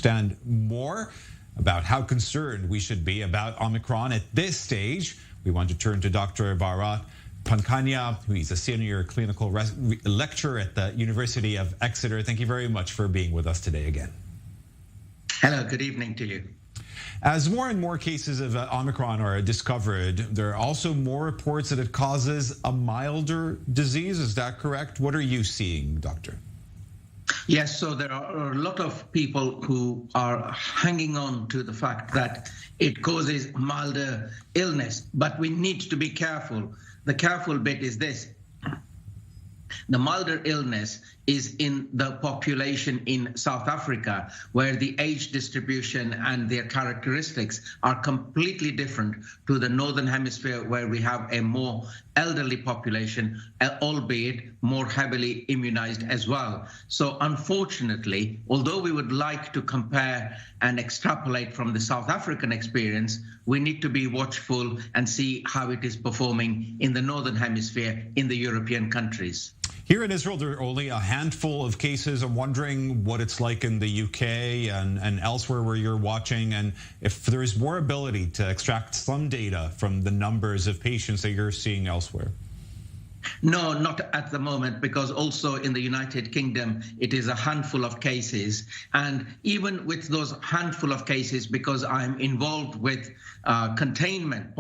understand more about how concerned we should be about Omicron at this stage, we want to turn to Dr. Bharat Pankania, who is a senior clinical lecturer at the University of Exeter. Thank you very much for being with us today again. Hello, good evening to you. As more and more cases of Omicron are discovered, there are also more reports that it causes a milder disease. Is that correct? What are you seeing, doctor? Yes, so there are a lot of people who are hanging on to the fact that it causes milder illness, but we need to be careful. The careful bit is this. The milder illness is in the population in South Africa, where the age distribution and their characteristics are completely different to the Northern Hemisphere, where we have a more elderly population, albeit more heavily immunized as well. So unfortunately, although we would like to compare and extrapolate from the South African experience, we need to be watchful and see how it is performing in the Northern Hemisphere, in the European countries. Here in Israel, there are only a handful of cases. I'm wondering what it's like in the UK and elsewhere where you're watching, and if there is more ability to extract some data from the numbers of patients that you're seeing elsewhere. No, not at the moment, because also in the United Kingdom, it is a handful of cases. And even with those handful of cases, because I'm involved with containment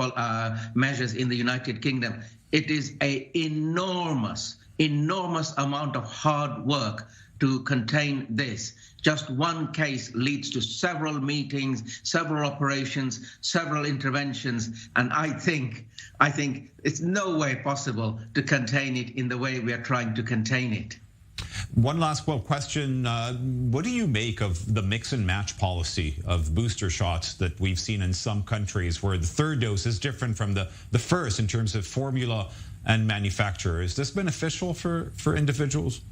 measures in the United Kingdom, it is an enormous amount of hard work to contain this. Just one case leads to several meetings, several operations, several interventions, and I think it's no way possible to contain it in the way we are trying to contain it. One last question. What do you make of the mix and match policy of booster shots that we've seen in some countries, where the third dose is different from the first in terms of formula and manufacturer? Is this beneficial for individuals?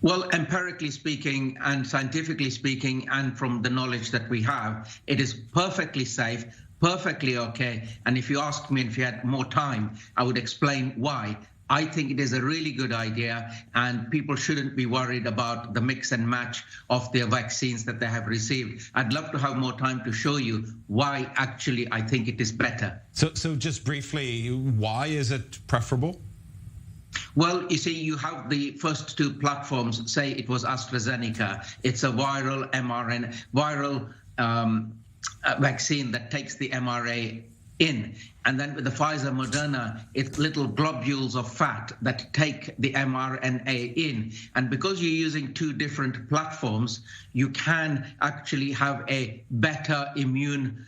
Well, empirically speaking and scientifically speaking, and from the knowledge that we have, it is perfectly safe, perfectly okay. And if you asked me, if you had more time, I would explain why. I think it is a really good idea, and people shouldn't be worried about the mix and match of their vaccines that they have received. I'd love to have more time to show you why actually I think it is better. So just briefly, why is it preferable? Well, you see, you have the first two platforms. Say it was AstraZeneca. It's a viral mRNA, vaccine that takes the mRNA in. And then with the Pfizer Moderna, it's little globules of fat that take the mRNA in. And because you're using two different platforms, you can actually have a better immune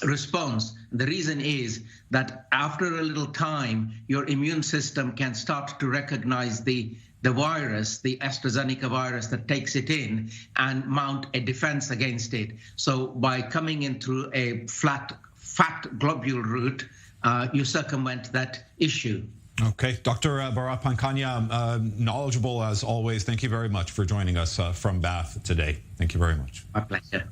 response. The reason is that after a little time, your immune system can start to recognize the virus, the AstraZeneca virus that takes it in, and mount a defense against it. So by coming in through a fat globule route, you circumvent that issue. Okay, Dr. Bharat Pankania, knowledgeable as always. Thank you very much for joining us from Bath today. Thank you very much. My pleasure.